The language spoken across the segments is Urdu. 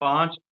5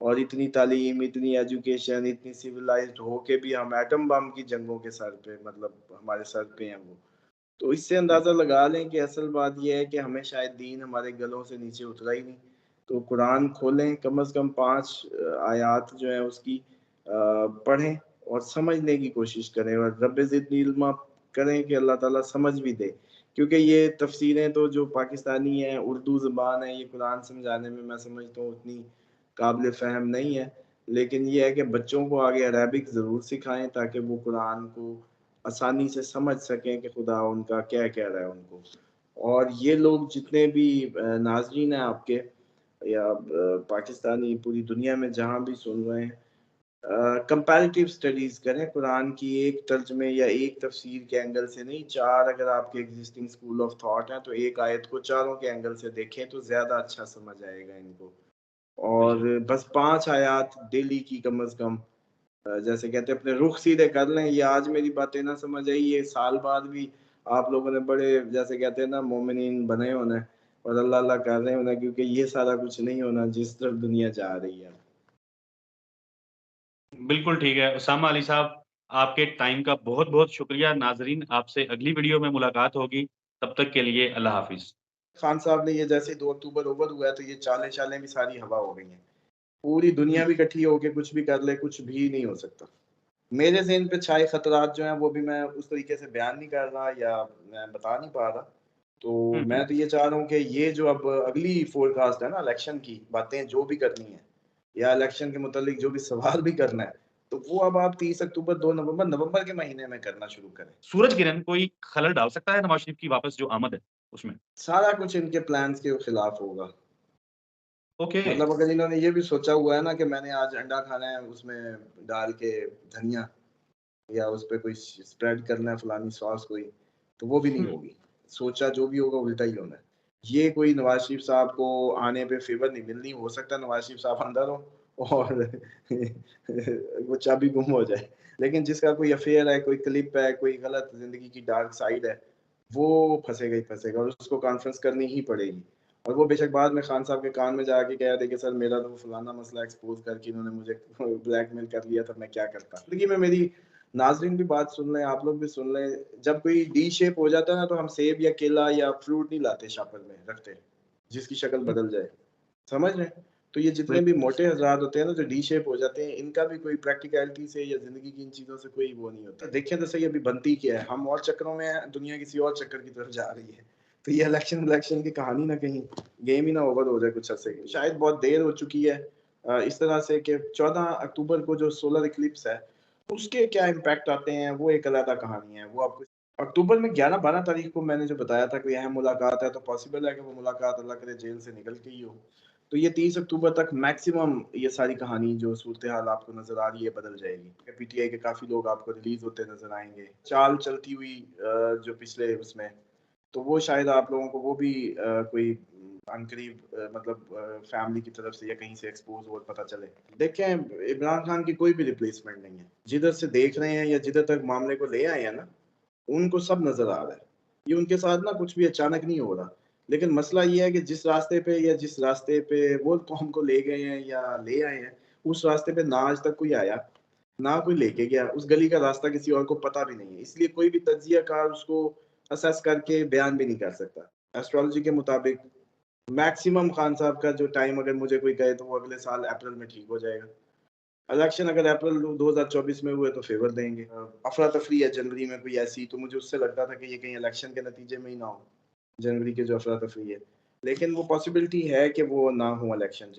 اور اتنی تعلیم، اتنی ایجوکیشن، اتنی سویلائزڈ ہو کے بھی ہم ایٹم بم کی جنگوں کے سر پہ، مطلب ہمارے سر پہ ہیں وہ. تو اس سے اندازہ لگا لیں کہ اصل بات یہ ہے کہ ہمیں شاید دین ہمارے گلوں سے نیچے اترا ہی نہیں. تو قرآن کھولیں، کم از کم 5 آیات جو ہیں اس کی پڑھیں اور سمجھنے کی کوشش کریں، اور رب زدنی علما کریں کہ اللہ تعالیٰ سمجھ بھی دے. کیونکہ یہ تفسیریں تو جو پاکستانی ہیں، اردو زبان ہے، یہ قرآن سمجھانے میں میں سمجھتا ہوں اتنی قابل فہم نہیں ہے. لیکن یہ ہے کہ بچوں کو آگے عربک ضرور سکھائیں تاکہ وہ قرآن کو آسانی سے سمجھ سکیں کہ خدا ان کا کیا کہہ رہا ہے ان کو. اور یہ لوگ جتنے بھی ناظرین ہیں آپ کے، یا پاکستانی پوری دنیا میں جہاں بھی سن رہے ہیں، کمپیریٹیو سٹڈیز کریں قرآن کی. ایک ترجمے یا ایک تفسیر کے اینگل سے نہیں، 4 اگر آپ کے ایگزسٹنگ اسکول آف تھاٹ ہیں تو ایک آیت کو چاروں کے اینگل سے دیکھیں تو زیادہ اچھا سمجھ آئے گا ان کو. اور بس 5 آیات ڈیلی کی کم از کم، جیسے کہتے ہیں اپنے رخ سیدھے کر لیں. یہ آج میری باتیں نہ سمجھ آئی، یہ سال بعد بھی آپ لوگوں نے بڑے جیسے کہتے ہیں نا مومنین بنے ہونے اور اللہ اللہ کر رہے ہونا، کیونکہ یہ سارا کچھ نہیں ہونا جس طرف دنیا جا رہی ہے. بالکل ٹھیک ہے اسامہ علی صاحب، آپ کے ٹائم کا بہت بہت شکریہ. ناظرین، آپ سے اگلی ویڈیو میں ملاقات ہوگی، تب تک کے لیے اللہ حافظ. خان صاحب نے یہ جیسے 2 اکتوبر اوور ہوا ہے تو یہ چالیں شالیں بھی ساری ہوا ہو گئی ہیں. پوری دنیا بھی اکٹھی ہو کے کچھ بھی کر لے، کچھ بھی نہیں ہو سکتا. میرے ذہن پہ چھائے خطرات جو ہیں وہ بھی میں اس طریقے سے بیان نہیں کر رہا یا میں بتا نہیں پا رہا. تو میں تو یہ چاہ رہا ہوں کہ یہ جو اب اگلی فور کاسٹ ہے نا الیکشن کی باتیں جو بھی کرنی ہے یا الیکشن کے متعلق جو بھی سوال بھی کرنا ہے، تو وہ اب آپ 30 اکتوبر 2 نومبر کے مہینے میں کرنا شروع کریں. سورج کرن کوئی خلل ڈال سکتا ہے نواز شریف کی واپس جو آمد ہے اس میں؟ سارا کچھ ان کے پلانز کے خلاف ہوگا. اوکے. مطلب اگر انہوں نے یہ بھی سوچا ہوا ہے نا کہ میں نے آج انڈا کھانا ہے اس میں ڈال کے دھنیا، یا اس پہ کوئی سپریڈ کرنا ہے فلانی ساس کوئی، تو وہ بھی نہیں ہوگی. سوچا جو بھی ہوگا الٹا ہی ہونا ہے. یہ کوئی نواز شریف صاحب کو آنے پہ فیور نہیں ملنی. ہو سکتا ہے نواز شریف صاحب اندر ہو اور وہ چابی گم ہو جائے، لیکن جس کا کوئی افیئر ہے، کوئی کلپ ہے، کوئی غلط زندگی کی ڈارک سائڈ ہے، وہ پھنسے گا ہی پھنسے گا اور اس کو کانفرنس کرنی ہی پڑے گی. اور وہ بے شک بعد میں خان صاحب کے کان میں جا کے کہہ دے کہ سر میرا تو فلانا مسئلہ ایکسپوز کر کے انہوں نے مجھے بلیک میل کر لیا تھا، میں کیا کرتا. زندگی میں میری ناظرین بھی بات سن لیں، آپ لوگ بھی سن لیں، جب کوئی ڈی شیپ ہو جاتا ہے نا تو ہم سیب یا کیلا یا فروٹ نہیں لاتے شاپر میں رکھتے جس کی شکل بدل جائے. سمجھ رہے ہیں؟ تو یہ جتنے بھی موٹے حضرات ہوتے ہیں نا جو ڈی شیپ ہو جاتے ہیں، ان کا بھی کوئی پریکٹیکلٹی سے یا زندگی کی ان چیزوں سے کوئی وہ نہیں ہوتا. دیکھیں تو صحیح ابھی بنتی کیا ہے، ہم اور چکروں میں ہیں، دنیا کسی اور چکر کی طرف جا رہی ہے. تو یہ الیکشن کی کہانی نہ کہیں گیم ہی نہ اوور ہو جائے کچھ عرصے کی. شاید بہت دیر ہو چکی ہے اس طرح سے کہ 14 اکتوبر کو جو سولر اکلپس ہے اس کے کیا امپیکٹ آتے ہیں وہ ایک علیحدہ کہانی ہے. وہ آپ کو اکتوبر میں 11-12 تاریخ کو میں نے جو بتایا تھا کہ اہم ملاقات ہے، تو پاسبل ہے کہ وہ ملاقات اللہ کرے جیل سے نکل کے ہی ہو. تو یہ 30 اکتوبر تک میکسیمم یہ ساری کہانی جو صورتحال آپ کو نظر آ رہی ہے بدل جائے گی. پی ٹی آئی کے کافی لوگ آپ کو ریلیز ہوتے نظر آئیں گے. چال چلتی ہوئی جو پچھلے اس میں، تو وہ شاید آپ لوگوں کو وہ بھی کوئی عنقریب مطلب فیملی کی طرف سے یا کہیں سے ایکسپوز اور پتہ چلے. دیکھیں عمران خان کی کوئی بھی ریپلیسمنٹ نہیں ہے. جدھر سے دیکھ رہے ہیں یا جدھر تک معاملے کو لے آئے ہیں نا، ان کو سب نظر آ رہا ہے. یہ ان کے ساتھ نا کچھ بھی اچانک نہیں ہو رہا. لیکن مسئلہ یہ ہے کہ جس راستے پہ وہ قوم کو لے گئے ہیں یا لے آئے ہیں، اس راستے پہ نہ آج تک کوئی آیا، نہ کوئی لے کے گیا. اس گلی کا راستہ کسی اور کو پتہ بھی نہیں ہے، اس لیے کوئی بھی تجزیہ کار اس کو اسیس کر کے بیان بھی نہیں کر سکتا. ایسٹرالوجی کے مطابق میکسیمم خان صاحب کا جو ٹائم اگر مجھے کوئی کہے تو وہ اگلے سال اپریل میں ٹھیک ہو جائے گا. الیکشن اگر اپریل 2024 میں ہوئے تو فیور دیں گے. افراتفری ہے جنوری میں کوئی ایسی، تو مجھے اس سے لگتا تھا کہ یہ کہیں الیکشن کے نتیجے میں ہی نہ ہو، جنوری کے جو افراتفری ہے. لیکن وہ پاسبلٹی ہے کہ وہ نہ ہو الیکشن.